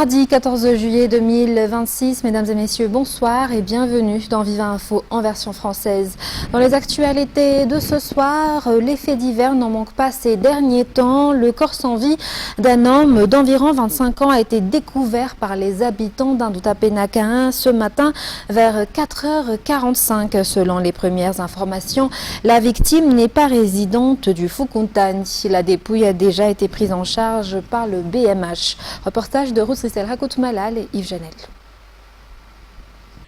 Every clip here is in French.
Mardi 14 juillet 2026, mesdames et messieurs, bonsoir et bienvenue dans Viva Info en version française. Dans les actualités de ce soir, les faits divers n'en manquent pas ces derniers temps. Le corps sans vie d'un homme d'environ 25 ans a été découvert par les habitants d'Indouta-Penaka ce matin vers 4h45. Selon les premières informations, la victime n'est pas résidente du Fukuntani. La dépouille a déjà été prise en charge par le BMH. Reportage de Roussel Rakoutou-Malal et Yves Janel.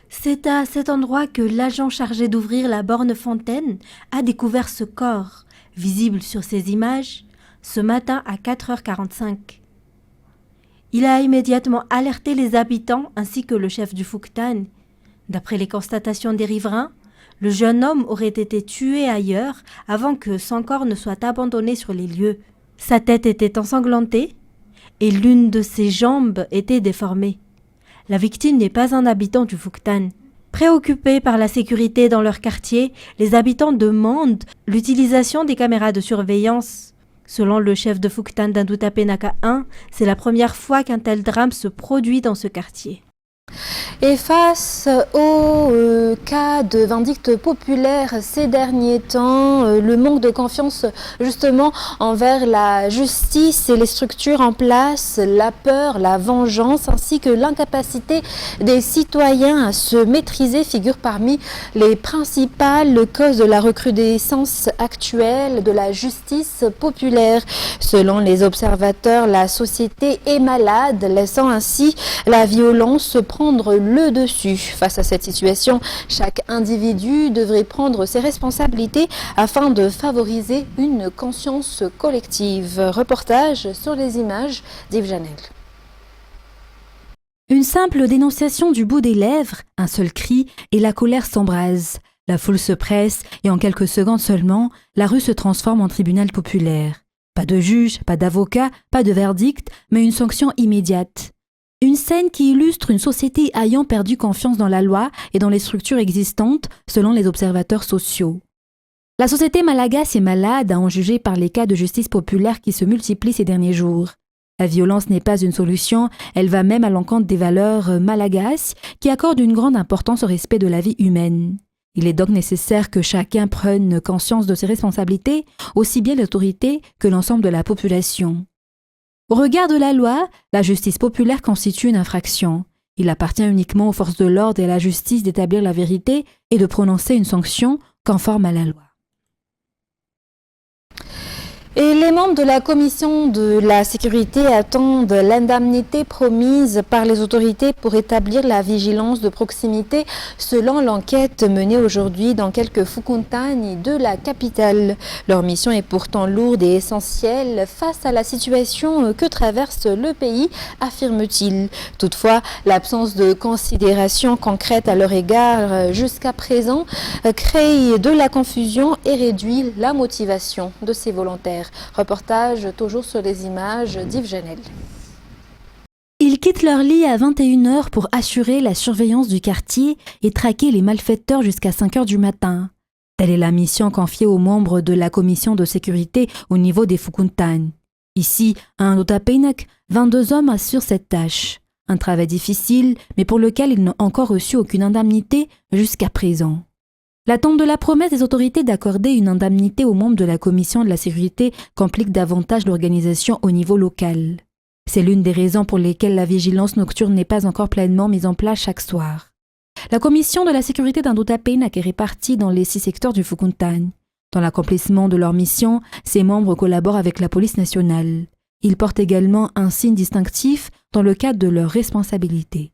C'est à cet endroit que l'agent chargé d'ouvrir la borne fontaine a découvert ce corps, visible sur ces images, ce matin à 4h45. Il a immédiatement alerté les habitants ainsi que le chef du Fukuntani. D'après les constatations des riverains, le jeune homme aurait été tué ailleurs avant que son corps ne soit abandonné sur les lieux. Sa tête était ensanglantée et l'une de ses jambes était déformée. La victime n'est pas un habitant du Fukuntani. Préoccupés par la sécurité dans leur quartier, les habitants demandent l'utilisation des caméras de surveillance. Selon le chef de Fukuntani d'Indouta-Penaka 1, c'est la première fois qu'un tel drame se produit dans ce quartier. Et face au cas de vindicte populaire ces derniers temps, le manque de confiance justement envers la justice et les structures en place, la peur, la vengeance ainsi que l'incapacité des citoyens à se maîtriser figurent parmi les principales causes de la recrudescence actuelle de la justice populaire. Selon les observateurs, la société est malade, laissant ainsi la violence prendre le dessus. Face à cette situation, chaque individu devrait prendre ses responsabilités afin de favoriser une conscience collective. Reportage sur les images d'Yves Janel. Une simple dénonciation du bout des lèvres, un seul cri et la colère s'embrase. La foule se presse et en quelques secondes seulement, la rue se transforme en tribunal populaire. Pas de juge, pas d'avocat, pas de verdict, mais une sanction immédiate. Une scène qui illustre une société ayant perdu confiance dans la loi et dans les structures existantes, selon les observateurs sociaux. La société malagasy est malade à en juger par les cas de justice populaire qui se multiplient ces derniers jours. La violence n'est pas une solution, elle va même à l'encontre des valeurs malagasy qui accordent une grande importance au respect de la vie humaine. Il est donc nécessaire que chacun prenne conscience de ses responsabilités, aussi bien l'autorité que l'ensemble de la population. Au regard de la loi, la justice populaire constitue une infraction. Il appartient uniquement aux forces de l'ordre et à la justice d'établir la vérité et de prononcer une sanction conforme à la loi. Et les membres de la commission de la sécurité attendent l'indemnité promise par les autorités pour établir la vigilance de proximité selon l'enquête menée aujourd'hui dans quelques Fukuntani de la capitale. Leur mission est pourtant lourde et essentielle face à la situation que traverse le pays, affirme-t-il. Toutefois, l'absence de considération concrète à leur égard jusqu'à présent crée de la confusion et réduit la motivation de ces volontaires. Reportage toujours sur les images d'Yves Janel. Ils quittent leur lit à 21h pour assurer la surveillance du quartier et traquer les malfaiteurs jusqu'à 5h du matin. Telle est la mission confiée aux membres de la commission de sécurité au niveau des Fukuntani. Ici, à Indouta-Penaka, 22 hommes assurent cette tâche. Un travail difficile, mais pour lequel ils n'ont encore reçu aucune indemnité jusqu'à présent. L'attente de la promesse des autorités d'accorder une indemnité aux membres de la commission de la sécurité complique davantage l'organisation au niveau local. C'est l'une des raisons pour lesquelles la vigilance nocturne n'est pas encore pleinement mise en place chaque soir. La commission de la sécurité d'Indouta-Penaka est répartie dans les 6 secteurs du Fukuntani. Dans l'accomplissement de leur mission, ses membres collaborent avec la police nationale. Ils portent également un signe distinctif dans le cadre de leurs responsabilités.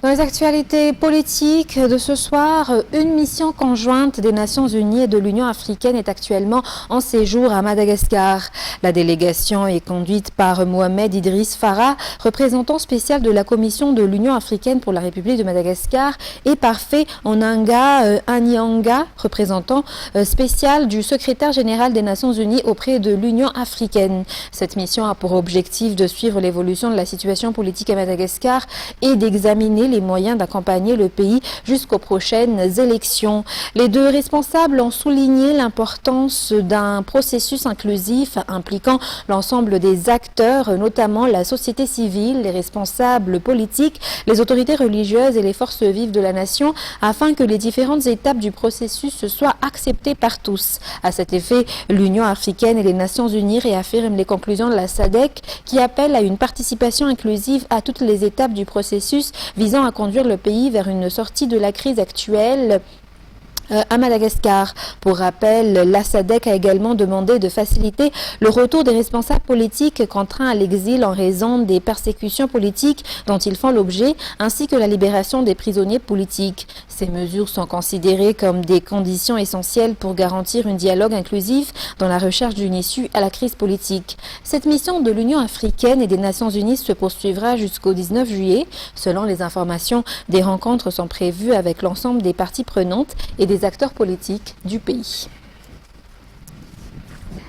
Dans les actualités politiques de ce soir, une mission conjointe des Nations Unies et de l'Union africaine est actuellement en séjour à Madagascar. La délégation est conduite par Mohamed Idriss Farah, représentant spécial de la Commission de l'Union africaine pour la République de Madagascar, et par Faye Onanga Anyanga, représentant spécial du secrétaire général des Nations Unies auprès de l'Union africaine. Cette mission a pour objectif de suivre l'évolution de la situation politique à Madagascar et d'examiner donner les moyens d'accompagner le pays jusqu'aux prochaines élections. Les deux responsables ont souligné l'importance d'un processus inclusif impliquant l'ensemble des acteurs, notamment la société civile, les responsables politiques, les autorités religieuses et les forces vives de la nation, afin que les différentes étapes du processus soient acceptées par tous. À cet effet, l'Union africaine et les Nations unies réaffirment les conclusions de la SADC qui appellent à une participation inclusive à toutes les étapes du processus visant à conduire le pays vers une sortie de la crise actuelle à Madagascar. Pour rappel, la SADC a également demandé de faciliter le retour des responsables politiques contraints à l'exil en raison des persécutions politiques dont ils font l'objet, ainsi que la libération des prisonniers politiques. Ces mesures sont considérées comme des conditions essentielles pour garantir un dialogue inclusif dans la recherche d'une issue à la crise politique. Cette mission de l'Union africaine et des Nations unies se poursuivra jusqu'au 19 juillet. Selon les informations, des rencontres sont prévues avec l'ensemble des parties prenantes et des acteurs politiques du pays.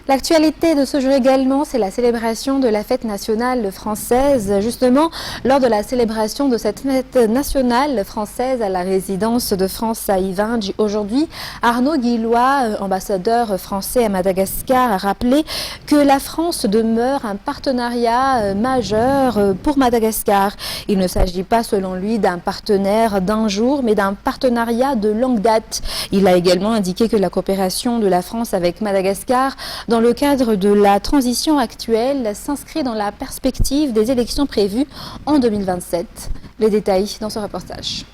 L'actualité de ce jour également, c'est la célébration de la fête nationale française. Justement, lors de la célébration de cette fête nationale française à la résidence de France à Ivindj, aujourd'hui, Arnaud Guillois, ambassadeur français à Madagascar, a rappelé que la France demeure un partenariat majeur pour Madagascar. Il ne s'agit pas, selon lui, d'un partenaire d'un jour, mais d'un partenariat de longue date. Il a également indiqué que la coopération de la France avec Madagascar dans le cadre de la transition actuelle s'inscrit dans la perspective des élections prévues en 2027. Les détails dans ce reportage.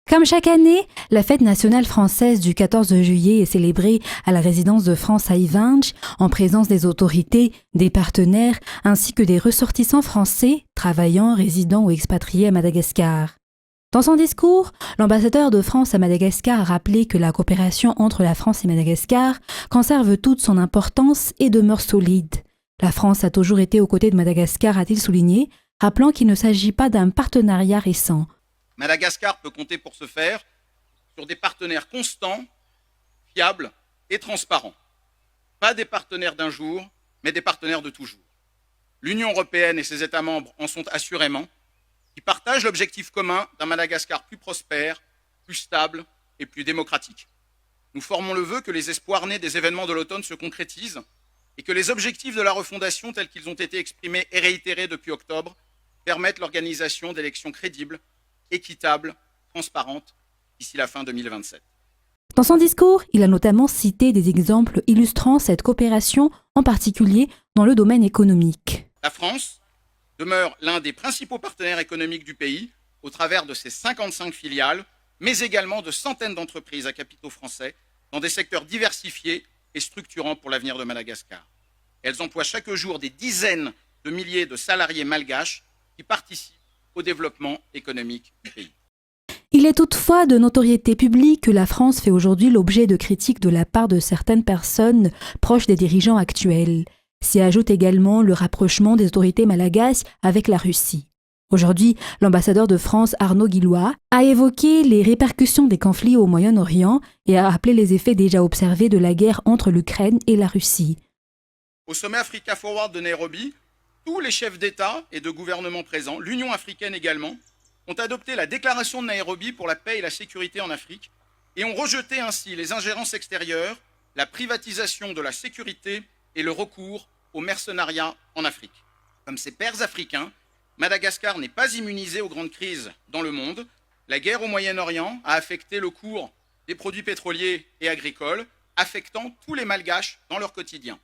Comme chaque année, la fête nationale française du 14 juillet est célébrée à la résidence de France à Ivindj, en présence des autorités, des partenaires, ainsi que des ressortissants français, travaillant, résidant ou expatriés à Madagascar. Dans son discours, l'ambassadeur de France à Madagascar a rappelé que la coopération entre la France et Madagascar conserve toute son importance et demeure solide. La France a toujours été aux côtés de Madagascar, a-t-il souligné, rappelant qu'il ne s'agit pas d'un partenariat récent. Madagascar peut compter pour ce faire sur des partenaires constants, fiables et transparents. Pas des partenaires d'un jour, mais des partenaires de toujours. L'Union européenne et ses États membres en sont assurément, qui partagent l'objectif commun d'un Madagascar plus prospère, plus stable et plus démocratique. Nous formons le vœu que les espoirs nés des événements de l'automne se concrétisent et que les objectifs de la refondation tels qu'ils ont été exprimés et réitérés depuis octobre permettent l'organisation d'élections crédibles, équitables, transparentes d'ici la fin 2027. Dans son discours, il a notamment cité des exemples illustrant cette coopération, en particulier dans le domaine économique. La France demeure l'un des principaux partenaires économiques du pays au travers de ses 55 filiales, mais également de centaines d'entreprises à capitaux français dans des secteurs diversifiés et structurants pour l'avenir de Madagascar. Elles emploient chaque jour des dizaines de milliers de salariés malgaches qui participent au développement économique du pays. Il est toutefois de notoriété publique que la France fait aujourd'hui l'objet de critiques de la part de certaines personnes proches des dirigeants actuels. S'y ajoute également le rapprochement des autorités malagasy avec la Russie. Aujourd'hui, l'ambassadeur de France Arnaud Guillois a évoqué les répercussions des conflits au Moyen-Orient et a rappelé les effets déjà observés de la guerre entre l'Ukraine et la Russie. Au sommet Africa Forward de Nairobi, tous les chefs d'État et de gouvernement présents, l'Union africaine également, ont adopté la déclaration de Nairobi pour la paix et la sécurité en Afrique et ont rejeté ainsi les ingérences extérieures, la privatisation de la sécurité et le recours au mercenariat en Afrique. Comme ses pairs africains, Madagascar n'est pas immunisé aux grandes crises dans le monde. La guerre au Moyen-Orient a affecté le cours des produits pétroliers et agricoles, affectant tous les Malgaches dans leur quotidien.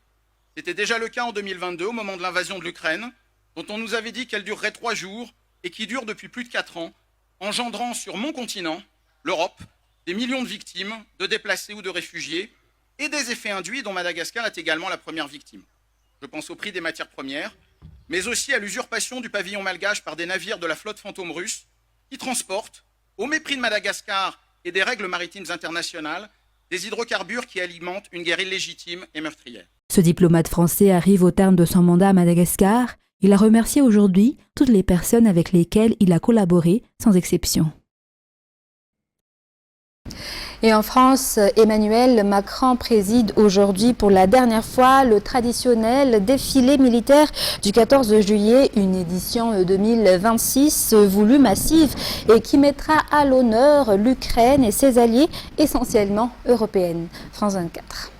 C'était déjà le cas en 2022, au moment de l'invasion de l'Ukraine, dont on nous avait dit qu'elle durerait 3 jours et qui dure depuis plus de 4 ans, engendrant sur mon continent, l'Europe, des millions de victimes, de déplacés ou de réfugiés, et des effets induits dont Madagascar est également la première victime. Je pense au prix des matières premières, mais aussi à l'usurpation du pavillon malgache par des navires de la flotte fantôme russe qui transportent, au mépris de Madagascar et des règles maritimes internationales, des hydrocarbures qui alimentent une guerre illégitime et meurtrière. Ce diplomate français arrive au terme de son mandat à Madagascar. Il a remercié aujourd'hui toutes les personnes avec lesquelles il a collaboré, sans exception. Et en France, Emmanuel Macron préside aujourd'hui pour la dernière fois le traditionnel défilé militaire du 14 juillet, une édition 2026 voulue massive et qui mettra à l'honneur l'Ukraine et ses alliés, essentiellement européennes. France 24.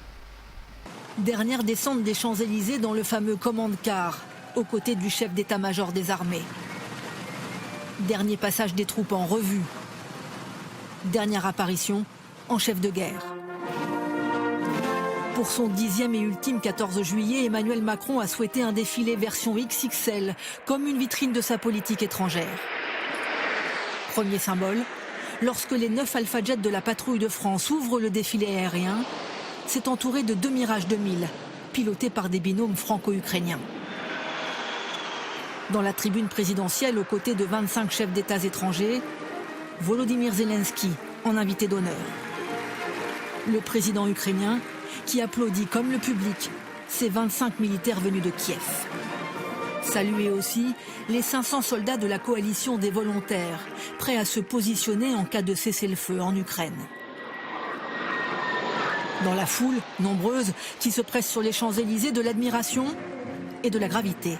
Dernière descente des Champs-Élysées dans le fameux commande-car, aux côtés du chef d'état-major des armées. Dernier passage des troupes en revue. Dernière apparition en chef de guerre. Pour son 10e et ultime 14 juillet, Emmanuel Macron a souhaité un défilé version XXL, comme une vitrine de sa politique étrangère. Premier symbole, lorsque les 9 Alpha Jets de la patrouille de France ouvrent le défilé aérien, c'est entouré de 2 Mirage 2000, pilotés par des binômes franco-ukrainiens. Dans la tribune présidentielle, aux côtés de 25 chefs d'État étrangers, Volodymyr Zelensky en invité d'honneur. Le président ukrainien qui applaudit comme le public ces 25 militaires venus de Kiev. Saluer aussi les 500 soldats de la coalition des volontaires, prêts à se positionner en cas de cessez-le-feu en Ukraine. Dans la foule, nombreuse, qui se presse sur les Champs-Élysées, de l'admiration et de la gravité.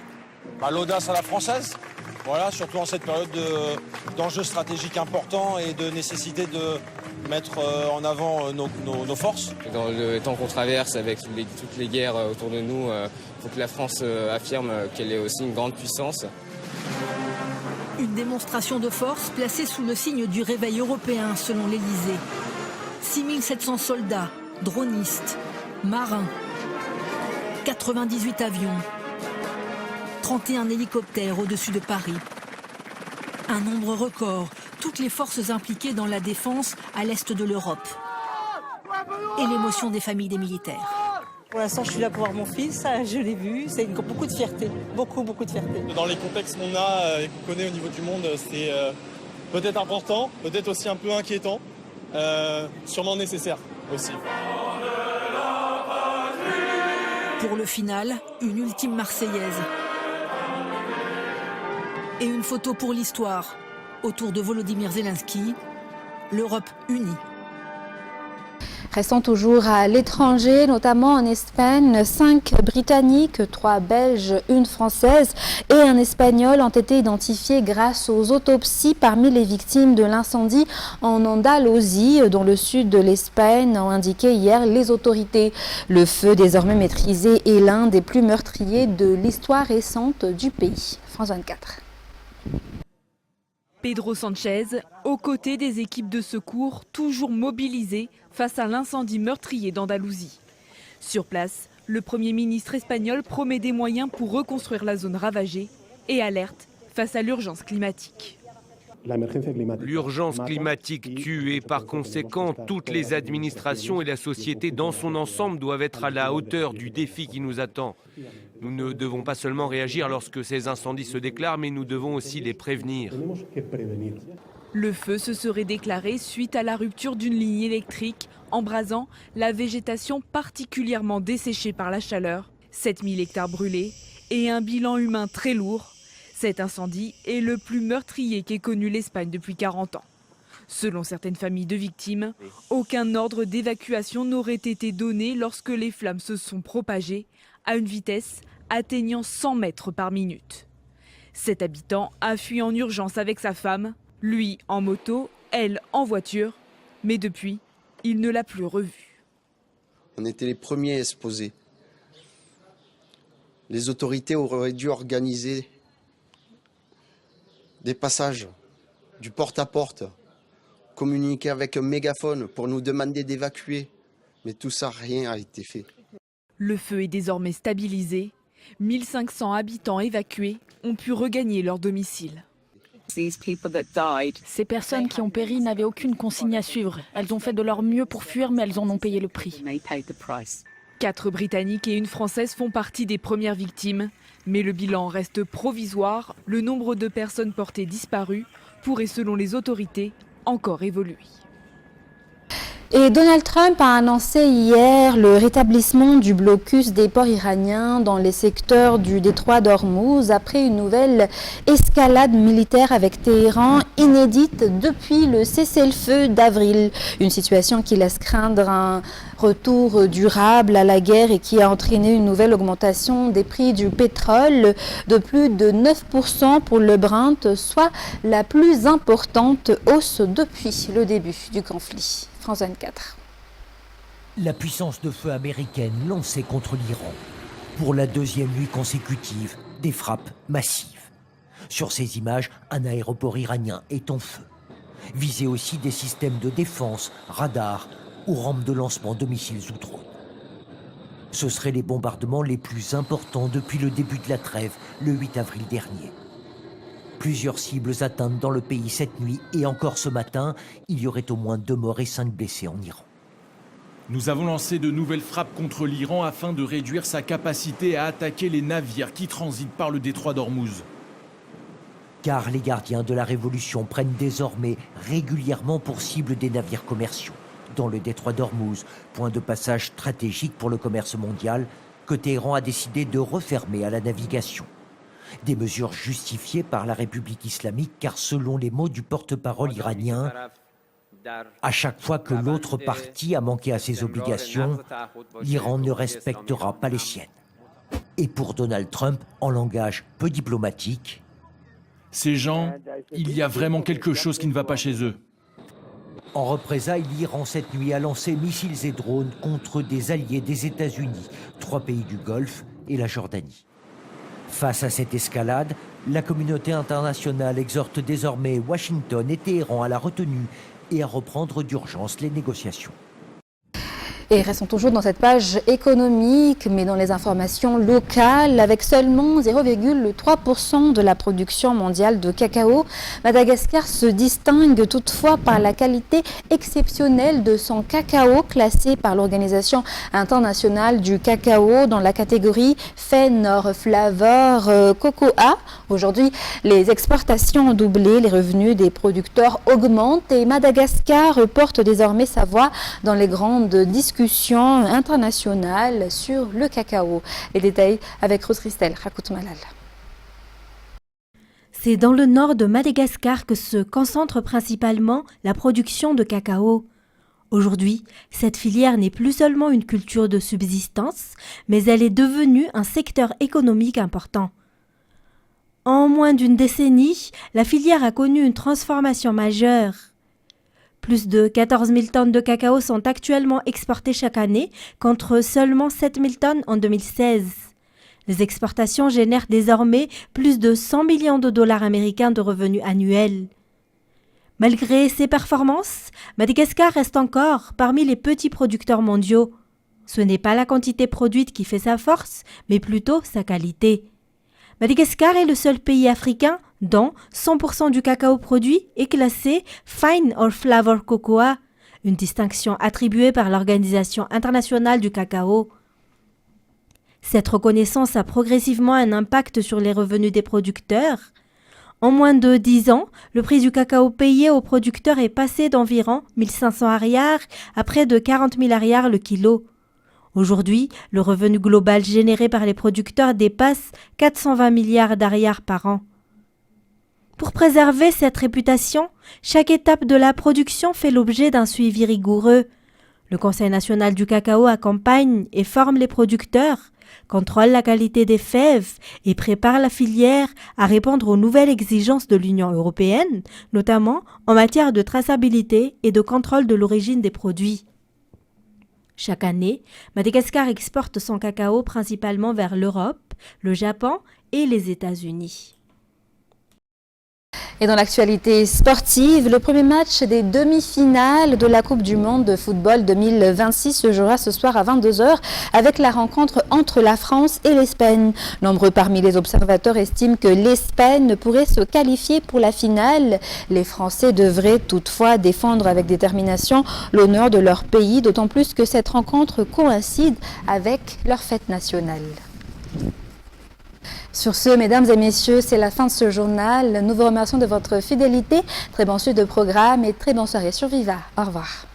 L'audace à la française, voilà, surtout en cette période d'enjeux stratégiques importants et de nécessité de mettre en avant nos forces. Dans le temps qu'on traverse avec toutes les guerres autour de nous, il faut que la France affirme qu'elle est aussi une grande puissance. Une démonstration de force placée sous le signe du réveil européen selon l'Élysée. 6700 soldats, dronistes, marins, 98 avions, 31 hélicoptères au-dessus de Paris. Un nombre record, toutes les forces impliquées dans la défense à l'est de l'Europe. Et l'émotion des familles des militaires. Pour l'instant, je suis là pour voir mon fils, je l'ai vu, c'est beaucoup de fierté, beaucoup de fierté. Dans les contextes qu'on a et qu'on connaît au niveau du monde, c'est peut-être important, peut-être aussi un peu inquiétant, sûrement nécessaire aussi. Pour le final, une ultime Marseillaise. Et une photo pour l'histoire, autour de Volodymyr Zelensky, l'Europe unie. Restons toujours à l'étranger, notamment en Espagne. 5 Britanniques, 3 Belges, 1 Française et un Espagnol ont été identifiés grâce aux autopsies parmi les victimes de l'incendie en Andalousie, dans le sud de l'Espagne, ont indiqué hier les autorités. Le feu, désormais maîtrisé, est l'un des plus meurtriers de l'histoire récente du pays. France 24. Pedro Sanchez, aux côtés des équipes de secours toujours mobilisées face à l'incendie meurtrier d'Andalousie. Sur place, le Premier ministre espagnol promet des moyens pour reconstruire la zone ravagée et alerte face à l'urgence climatique. L'urgence climatique tue et par conséquent, toutes les administrations et la société dans son ensemble doivent être à la hauteur du défi qui nous attend. Nous ne devons pas seulement réagir lorsque ces incendies se déclarent, mais nous devons aussi les prévenir. Le feu se serait déclaré suite à la rupture d'une ligne électrique, embrasant la végétation particulièrement desséchée par la chaleur. 7000 hectares brûlés et un bilan humain très lourd. Cet incendie est le plus meurtrier qu'ait connu l'Espagne depuis 40 ans. Selon certaines familles de victimes, aucun ordre d'évacuation n'aurait été donné lorsque les flammes se sont propagées à une vitesse atteignant 100 mètres par minute. Cet habitant a fui en urgence avec sa femme, lui en moto, elle en voiture, mais depuis, il ne l'a plus revue. On était les premiers à se poser. Les autorités auraient dû organiser des passages, du porte-à-porte, communiquer avec un mégaphone pour nous demander d'évacuer. Mais tout ça, rien n'a été fait. Le feu est désormais stabilisé. 1500 habitants évacués ont pu regagner leur domicile. Ces personnes qui ont péri n'avaient aucune consigne à suivre. Elles ont fait de leur mieux pour fuir, mais elles en ont payé le prix. 4 Britanniques et 1 Française font partie des premières victimes. Mais le bilan reste provisoire. Le nombre de personnes portées disparues pourrait, selon les autorités, encore évoluer. Et Donald Trump a annoncé hier le rétablissement du blocus des ports iraniens dans les secteurs du détroit d'Ormuz après une nouvelle escalade militaire avec Téhéran inédite depuis le cessez-le-feu d'avril. Une situation qui laisse craindre un retour durable à la guerre et qui a entraîné une nouvelle augmentation des prix du pétrole de plus de 9% pour le Brent, soit la plus importante hausse depuis le début du conflit. France 24. La puissance de feu américaine lancée contre l'Iran. Pour la deuxième nuit consécutive, des frappes massives. Sur ces images, un aéroport iranien est en feu. Visés aussi des systèmes de défense, radars ou rampes de lancement de missiles ou drones. Ce seraient les bombardements les plus importants depuis le début de la trêve, le 8 avril dernier. Plusieurs cibles atteintes dans le pays cette nuit et encore ce matin, il y aurait au moins 2 morts et 5 blessés en Iran. Nous avons lancé de nouvelles frappes contre l'Iran afin de réduire sa capacité à attaquer les navires qui transitent par le détroit d'Ormuz. Car les gardiens de la révolution prennent désormais régulièrement pour cible des navires commerciaux. Dans le détroit d'Ormuz, point de passage stratégique pour le commerce mondial, que Téhéran a décidé de refermer à la navigation. Des mesures justifiées par la République islamique car selon les mots du porte-parole iranien, à chaque fois que l'autre partie a manqué à ses obligations, l'Iran ne respectera pas les siennes. Et pour Donald Trump, en langage peu diplomatique, ces gens, il y a vraiment quelque chose qui ne va pas chez eux. En représailles, l'Iran cette nuit a lancé missiles et drones contre des alliés des États-Unis, 3 pays du Golfe et la Jordanie. Face à cette escalade, la communauté internationale exhorte désormais Washington et Téhéran à la retenue et à reprendre d'urgence les négociations. Et restons toujours dans cette page économique, mais dans les informations locales, avec seulement 0,3% de la production mondiale de cacao. Madagascar se distingue toutefois par la qualité exceptionnelle de son cacao, classé par l'Organisation internationale du cacao dans la catégorie Fair Flavor Cocoa. Aujourd'hui, les exportations ont doublé, les revenus des producteurs augmentent et Madagascar porte désormais sa voix dans les grandes discussions internationales sur le cacao. Les détails avec Rose Christelle, Rakout Malal. C'est dans le nord de Madagascar que se concentre principalement la production de cacao. Aujourd'hui, cette filière n'est plus seulement une culture de subsistance, mais elle est devenue un secteur économique important. En moins d'une décennie, la filière a connu une transformation majeure. Plus de 14 000 tonnes de cacao sont actuellement exportées chaque année, contre seulement 7 000 tonnes en 2016. Les exportations génèrent désormais plus de 100 millions de dollars américains de revenus annuels. Malgré ces performances, Madagascar reste encore parmi les petits producteurs mondiaux. Ce n'est pas la quantité produite qui fait sa force, mais plutôt sa qualité. Madagascar est le seul pays africain dont 100% du cacao produit est classé Fine or Flavor Cocoa, une distinction attribuée par l'Organisation internationale du cacao. Cette reconnaissance a progressivement un impact sur les revenus des producteurs. En moins de 10 ans, le prix du cacao payé aux producteurs est passé d'environ 1500 ariars à près de 40 000 ariars le kilo. Aujourd'hui, le revenu global généré par les producteurs dépasse 420 milliards d'ariars par an. Pour préserver cette réputation, chaque étape de la production fait l'objet d'un suivi rigoureux. Le Conseil national du cacao accompagne et forme les producteurs, contrôle la qualité des fèves et prépare la filière à répondre aux nouvelles exigences de l'Union européenne, notamment en matière de traçabilité et de contrôle de l'origine des produits. Chaque année, Madagascar exporte son cacao principalement vers l'Europe, le Japon et les États-Unis. Et dans l'actualité sportive, le premier match des demi-finales de la Coupe du Monde de football 2026 se jouera ce soir à 22h avec la rencontre entre la France et l'Espagne. Nombreux parmi les observateurs estiment que l'Espagne pourrait se qualifier pour la finale. Les Français devraient toutefois défendre avec détermination l'honneur de leur pays, d'autant plus que cette rencontre coïncide avec leur fête nationale. Sur ce, mesdames et messieurs, c'est la fin de ce journal. Nous vous remercions de votre fidélité. Très bonne suite de programme et très bonne soirée sur Viva. Au revoir.